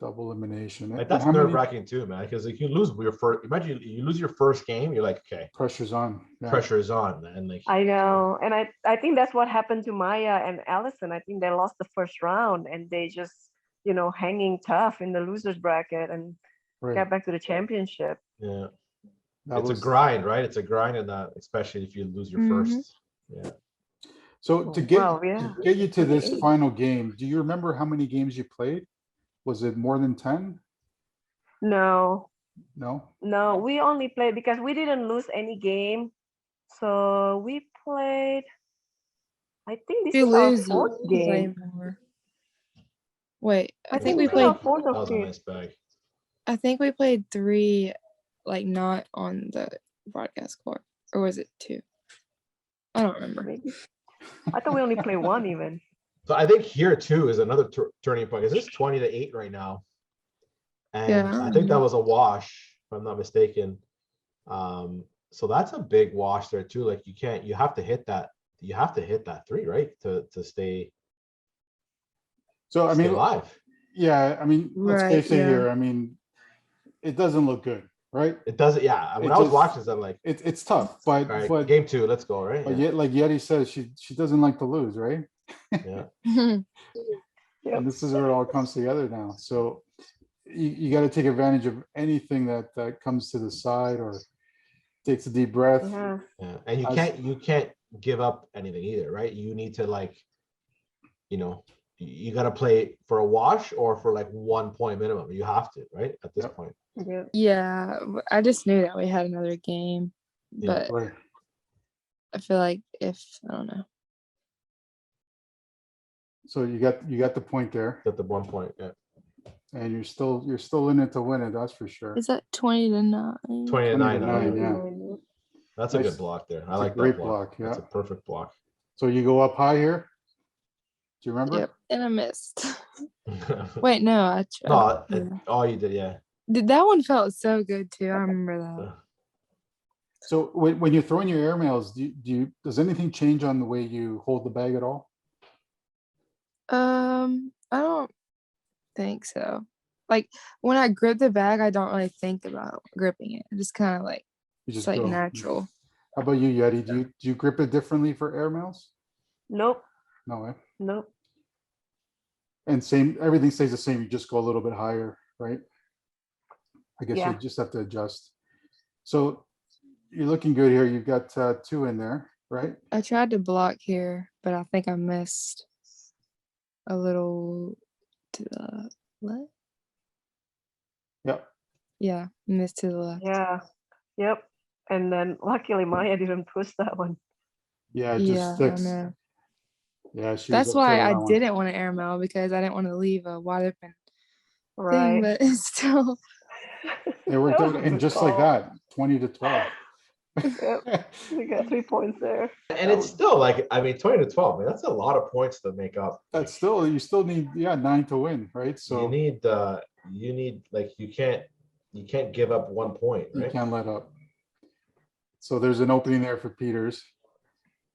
Double elimination. Like And that's how many nerve-wracking too, man. Because if you lose your first, imagine you lose your first game, you're like, okay, pressures on? Yeah. pressure is on, and like I know, and I think that's what happened to Maya and Allison. I think they lost the first round, and they just hanging tough in the losers bracket and Right. got back to the championship. yeah, That it's was a grind, right? It's a grind in that, especially if you lose your first. Yeah. So to get Well, yeah. to get you to this 28. final game, do you remember how many games you played? Was it more than 10? No, No. we only played because we didn't lose any game, so we played. I think this If you is our lose, you fourth play game. more. Wait, I I think think we this is our played. fourth That or was a fifth. nice bag. I think we played 3, like not on the broadcast court, or was it 2? I don't remember. Maybe. I thought we only played one even. So I think here too is another turning point. Because it's 20-8 right now, and Yeah. I think that was a wash, if I'm not mistaken. So that's a big wash there too. Like you have to hit that. You have to hit that 3, right, to stay So I mean, alive. yeah, I mean, let's Right, face it yeah. here. I mean, it doesn't look good, right? It doesn't. Yeah. When It I was just- watching this, I'm like, It's tough, but all right, but game 2, let's go, right? but Yeah. yet, like Yetty says, she doesn't like to lose, right? Yeah. Yep. And this is where it all comes together now. So you got to take advantage of anything that comes to the side or takes a deep breath. Yeah. Yeah. And you Us- can't give up anything either, right? You need to you got to play for a wash or for like 1 point minimum. You have to, right? At this Yep. point. Yeah. Yeah, I just knew that we had another game, Yeah. but Right. I feel like I don't know. So you got the point there, At the 1 point. Yeah. and you're still in it to win it. That's for sure. Is that 20-9? 20-9. 20-9, yeah. That's a Nice. good block there. I It's a like great that block. block, That's yeah. a perfect block. So you go up high here. Do you remember? Yep, and I missed. Wait, no, I No, yeah. all you did, yeah. That one felt so good too. I remember that. So when you're throwing your airmails, does anything change on the way you hold the bag at all? I don't think so. Like when I grip the bag, I don't really think about gripping it. I just kind of like You it's just like go. natural. How about you, Yetty? Do you grip it differently for airmails? Nope. No way. Nope. And same, everything stays the same. You just go a little bit higher, right? I guess Yeah. you just have to adjust. So you're looking good here. You've got 2 in there, right? I tried to block here, but I think I missed a little to the left. Yep. Yeah, missed to the left. Yeah. Yep. And then luckily Maya didn't push that one. Yeah, it just Yeah, I sticks. know. Yeah, she was That's upset why on I that one. didn't want to airmail because I didn't want to leave a wide open thing, Right. but it's still. It worked That out, was a and good just like call. that, 20-12. Yep. We got 3 points there. And it's still like, I mean, 20-12, man, that's a lot of points to make up. That's still, you still need, 9 to win, right? So you need like you can't give up 1 point, you right? can't let up. So there's an opening there for Peters.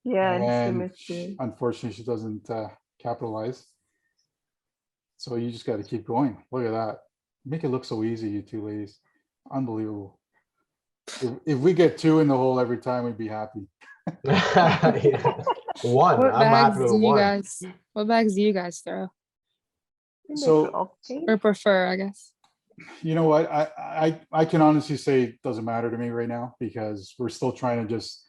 Yeah, and And Simmons too. unfortunately, she doesn't capitalize. So you just got to keep going. Look at that. Make it look so easy, you two ladies. Unbelievable. If we get 2 in the hole every time, we'd be happy. Yeah. One. What I'm bags happy with do you one. guys? What bags do you guys throw So, or prefer? I guess. you know what? I can honestly say it doesn't matter to me right now because we're still trying to just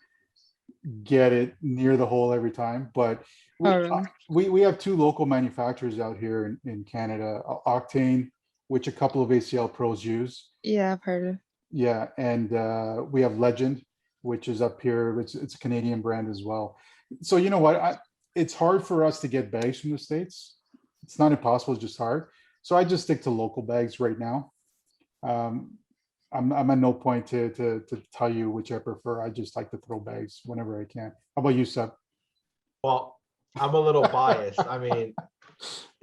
get it near the hole every time. But we, Oh, really? we have 2 local manufacturers out here in Canada, Octane, which a couple of ACL pros use. Yeah, I've heard of. Yeah, and we have Legend, which is up here. It's a Canadian brand as well. So you know what? It's hard for us to get bags from the States. It's not impossible, it's just hard. So I just stick to local bags right now. I'm at no point to tell you which I prefer. I just like to throw bags whenever I can. How about you, Seb? Well, I'm a little biased. I mean,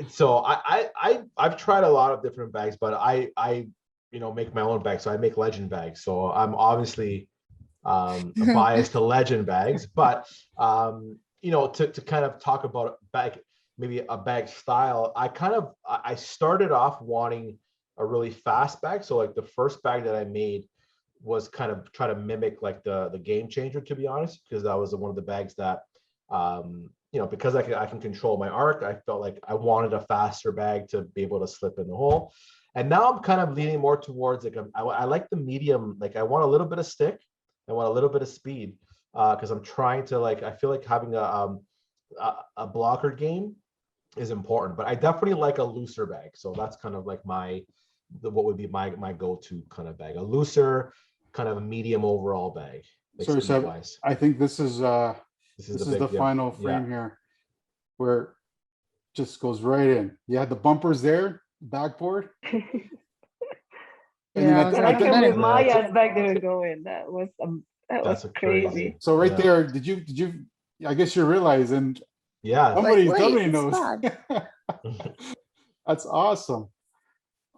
so I've tried a lot of different bags, but I make my own bags. So I make Legend bags. So I'm obviously biased to Legend bags, but to kind of talk about bag, maybe a bag style, I started off wanting a really fast bag. So like the first bag that I made was kind of try to mimic like the Game Changer, to be honest, because that was one of the bags that because I can control my arc, I felt like I wanted a faster bag to be able to slip in the hole. And now I'm kind of leaning more towards like I like the medium. Like I want a little bit of stick, I want a little bit of speed, because I'm trying to I feel like having a blocker game is important. But I definitely like a looser bag. So that's kind of like what would be my go-to kind of bag, a looser kind of a medium overall bag. Like Sorry, Seb. wise. I think this is This is the final frame yeah. here, where it just goes right in. You had the bumpers there, backboard. And Yeah, And I that's can better. with Maya's back there and going. That was crazy. So right Yeah. there, did you? I guess you're realizing Yeah. somebody Like, wait, it's knows. bad. That's awesome.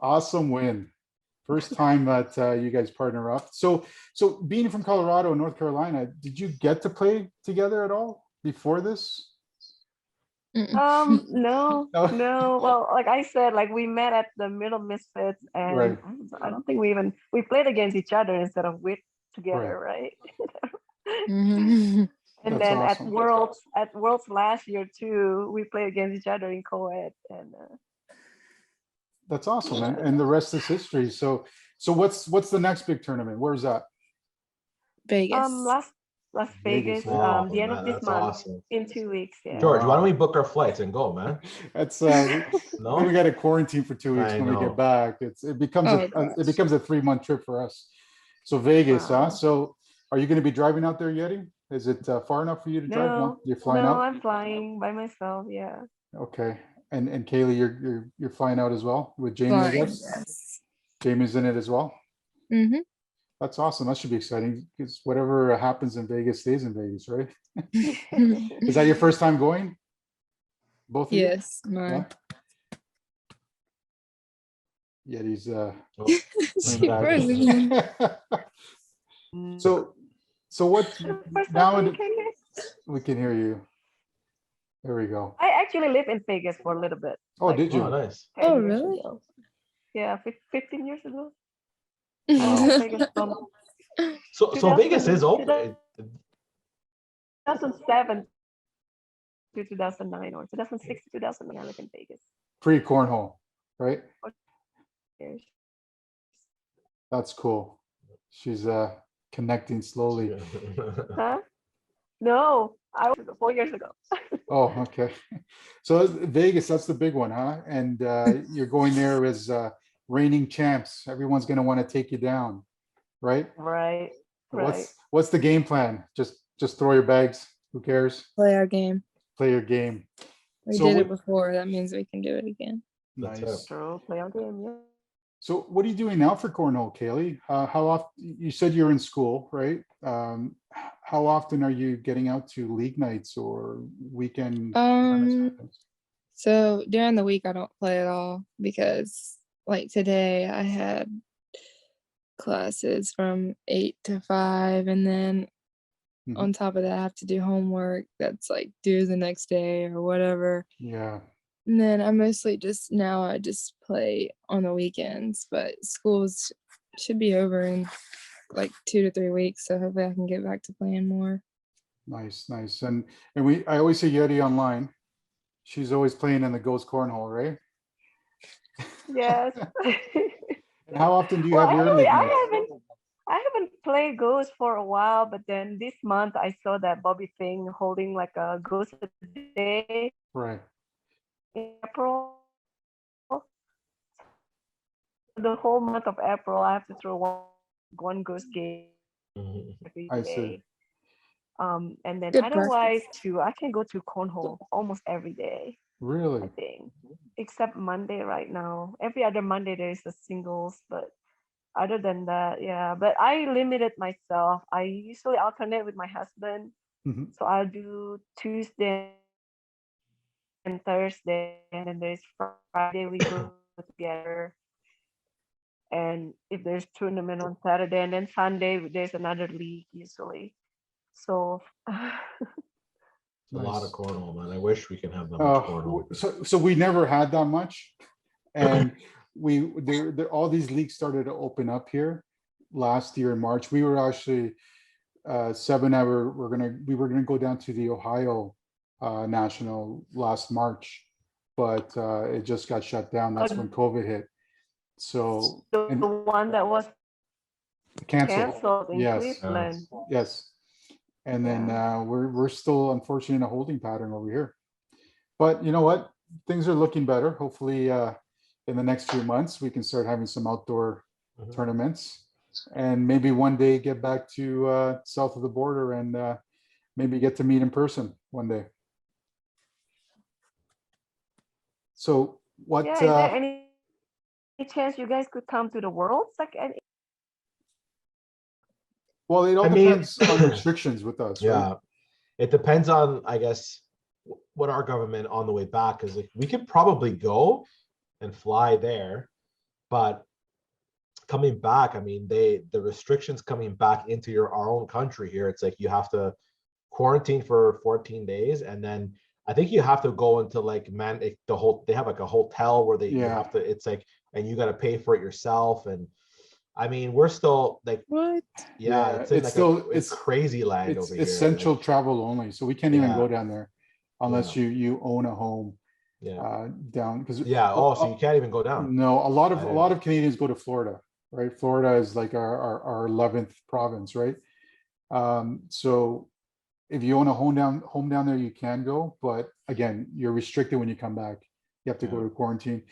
Awesome win. First time that you guys partner up. So being from Colorado and North Carolina, did you get to play together at all before this? Mm-mm. No. Well, like I said, like we met at the Middle Misfits, and Right. I don't think we played against each other instead of with together, right? Mhm. And That's then awesome. at Worlds last year too, we played against each other in co-ed, and That's awesome. And the rest is history. So what's the next big tournament? Where's that? Vegas. Las Vegas, Vegas, yeah. the end of this That's month, awesome. in 2 weeks. Yeah. George, why don't we book our flights and go, man? That's No? then we got to quarantine for 2 weeks I when we know. get back. It becomes Oh, a gosh. 3-month trip for us. So Vegas, Wow. huh? So are you going to be driving out there, Yetty? Is it far enough for you to drive? No, you're flying out. I'm flying by myself. Yeah. Okay. And Kaylee, you're flying out as well with Jamie, I Flying, guess. yes. Jamie's in it as well. Mm-hmm. That's awesome. That should be exciting because whatever happens in Vegas stays in Vegas, right? Is that your first time going? Both of you? Yes, mine. Yetty's She frozen. so what First now time you came here? we can hear you. There we go. I actually lived in Vegas for a little bit. Oh, did you? Oh, nice. 10 Oh, years really? ago. Yeah, 15 years ago. Wow. Vegas from So Vegas is open. 2007 to 2009 or 2006 to 2009. I lived in Vegas. Pre-cornhole, right? Years. That's cool. She's connecting slowly. Huh? No, I was 4 years ago. Oh, okay. So Vegas, that's the big one, huh? And you're going there as reigning champs. Everyone's going to want to take you down, right? Right. What's the game plan? Just throw your bags. Who cares? Play our game. play your game. We So did what- it before. That means we can do it again. That's Nice. So play our game, yeah. So what are you doing now for cornhole, Kaylee? How often, you said you're in school, right? How often are you getting out to league nights or weekend tournaments? So during the week I don't play at all because like today I had classes from 8 to 5 and then Mhm. on top of that I have to do homework that's like due the next day or whatever. Yeah. And then I mostly I just play on the weekends, but schools should be over in like 2 to 3 weeks, so hopefully I can get back to playing more. Nice, nice. And I always see Yetty online. She's always playing in the ghost cornhole, right? Yes. And how often do you Well, have your actually, league nights? I haven't played Ghost for a while, but then this month I saw that Bobby Fing holding like a Ghost day Right. in April. The whole month of April, I have to throw one Ghost game Mhm. every I see. day. And then Good otherwise practice. too, I can go to cornhole almost every day, I Really? think, except Monday right now. Every other Monday there is a singles, but other than that, yeah. But I limited myself. I usually alternate with my husband, Mhm. so I'll do Tuesday and Thursday, and then there's Friday we go together. And if there's tournament on Saturday, and then Sunday there's another league usually. So It's a lot of Nice. cornhole, man. I wish we can have that much cornhole. So we never had that much, and there all these leagues started to open up here last year in March. We were actually Seb and I we were gonna go down to the Ohio National last March, but it just got shut down. That's when COVID hit. So the and one that was canceled. canceled in Yes. Cleveland. Yes. And then we're still unfortunately in a holding pattern over here. But you know what? Things are looking better. Hopefully in the next few months we can start having some outdoor Mhm. tournaments and maybe one day get back to south of the border and maybe get to meet in person one day. So what Yeah, is there any chance you guys could come to the Worlds? Like, well, it all I mean- depends on restrictions with us, right? Yeah, it depends on, I guess, what our government on the way back, because like we could probably go and fly there, but coming back, I mean, the restrictions coming back into our own country here, it's like you have to quarantine for 14 days, and then I think you have to go into like they have like a hotel where you Yeah. have to, it's like, and you got to pay for it yourself, and I mean, we're still like, What? yeah, Yeah, it's in it's like still- it's crazy land It's over here. essential like, travel only, so we can't even Yeah. go down there unless you own a home yeah, down because yeah. Oh, so you can't even go down. no, a lot I of didn't know. Canadians go to Florida, right? Florida is like our 11th province, right? So if you own a home down there, you can go, but again, you're restricted when you come back. You have to go Yeah. to quarantine.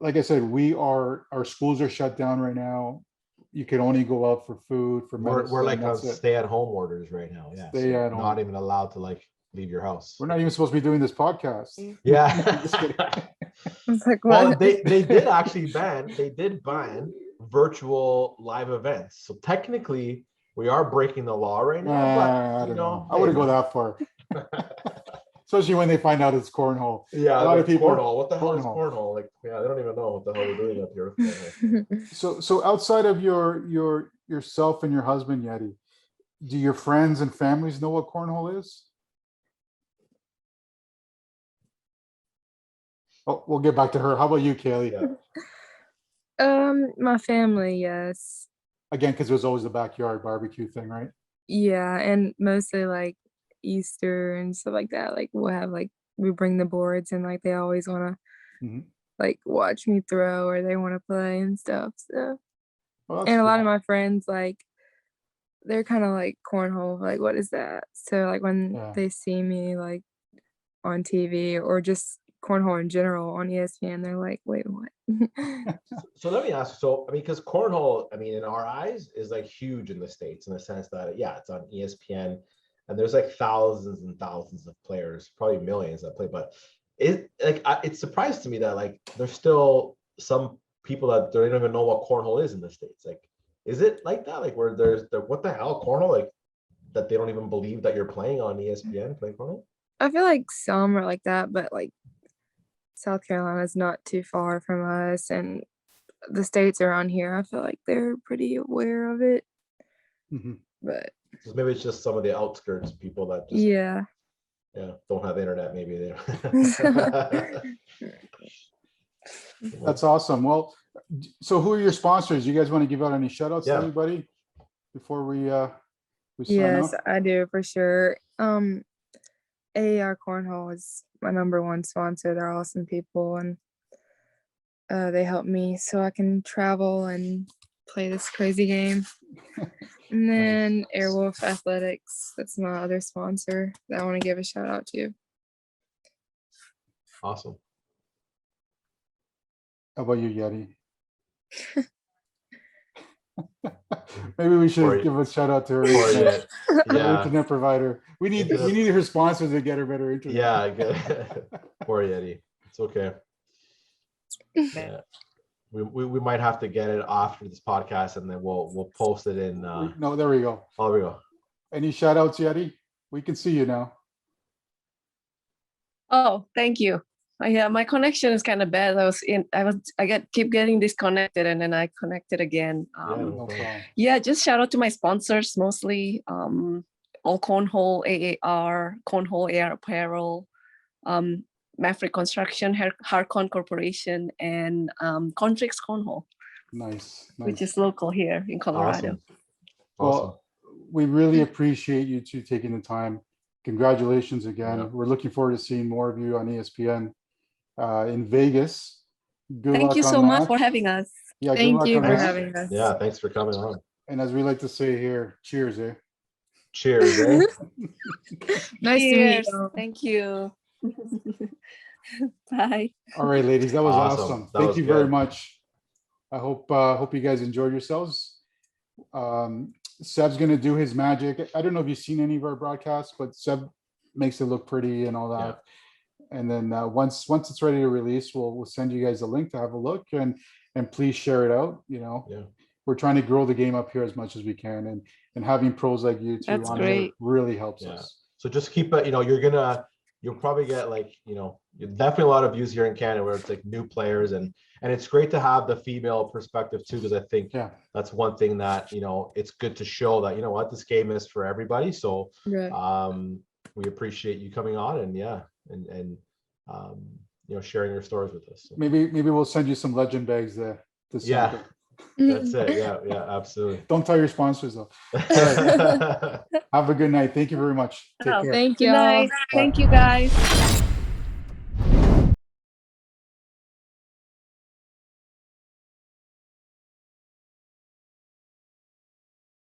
Like I said, our schools are shut down right now. You can only go out for food, for medicine. We're like on that's it. stay-at-home orders right now. Yeah, Stay at not home. even allowed to like leave your house. We're not even supposed to be doing this podcast. Yeah. Just kidding. It's like Well, what? they did actually ban virtual live events. So technically, we are breaking the law right now. I But don't know. I wouldn't go that far. Especially when they find out it's cornhole. Yeah, A lot of people- cornhole. What the hell is cornhole. cornhole? Like, yeah, they don't even know what the hell we're doing up here with cornhole. So outside of yourself and your husband, Yeti, do your friends and families know what cornhole is? Oh, we'll get back to her. How about you, Kaylee? Yeah. My family, yes. Again, because it was always the backyard barbecue thing, right? Yeah, and mostly like Easter and stuff like that. Like we'll have like we bring the boards and like they always want to Mhm. like watch me throw or they want to play and stuff. So Well, that's and a lot cool. of my friends like they're kind of like cornhole. Like what is that? So like when Yeah. they see me like on TV or just cornhole in general on ESPN, they're like, wait, what? So let me ask. So I mean, because cornhole, I mean, in our eyes, is like huge in the States in the sense that yeah, it's on ESPN, and there's like thousands and thousands of players, probably millions that play. But it's surprised to me that like there's still some people that they don't even know what cornhole is in the States. Like, is it like that? Like where there's what the hell cornhole? Like that they don't even believe that you're playing on ESPN playing cornhole? I feel like some are like that, but like South Carolina is not too far from us, and the states around here, I feel like they're pretty aware of it. Mhm. But So maybe it's just some of the outskirts people that just yeah. don't have internet. Maybe they. That's awesome. Well, so who are your sponsors? You guys want to give out any shout outs to Yeah. anybody before we sign Yes, off? I do for sure. AAR Cornhole is my #1 sponsor. They're awesome people, and they help me so I can travel and play this crazy game. And then Airwolf Athletics, that's my other sponsor that I want to give a shout out to. Awesome. How about you, Yeti? Maybe we should Or- give a shout out to her Or internet, her yeah, internet provider. We need her sponsors to get her better internet. yeah, good. Poor Yeti. It's okay. Yeah. We might have to get it after this podcast, and then we'll post it in. No, there we go. Oh, there we go. Any shout outs, Yeti? We can see you now. Oh, thank you. Yeah, my connection is kind of bad. Keep getting disconnected, and then I connected again. Yeah, no No problem. problem. Yeah, just shout out to my sponsors mostly. All Cornhole, AAR, Cornhole AR Apparel, Maverick Construction, Harcon Corporation, and Contrix Cornhole, Nice. which is local here in Colorado. Awesome. Well, we really appreciate you two taking the time. Congratulations again. Yeah. We're looking forward to seeing more of you on ESPN in Vegas. Good Thank luck you on so much that. for having us. Yeah, good Thank luck you on for that. having us. Yeah, thanks for coming on. And as we like to say here, cheers, eh? Cheers, eh? Nice to meet Cheers. you. Thank you. Bye. All right, ladies, that was Awesome. awesome. That Thank was you very good. much. I hope you guys enjoyed yourselves. Seb's gonna do his magic. I don't know if you've seen any of our broadcasts, but Seb makes it look pretty and all that. And then once it's ready to release, we'll send you guys a link to have a look, and please share it out. You know, Yeah. we're trying to grow the game up here as much as we can, and having pros like you two That's on here great. really helps Yeah. us. So just keep it, you'll probably get like, definitely a lot of views here in Canada where it's like new players, and it's great to have the female perspective too, because I think Yeah. that's one thing that, it's good to show that, this game is for everybody. So Right. we appreciate you coming on and sharing your stories with us. So, Maybe we'll send you some legend bags to yeah, send. that's it. Yeah, absolutely. Don't tell your sponsors though. Have a good night. Thank you very much. Take Oh, care. Thank Good you. night. Thank you, guys.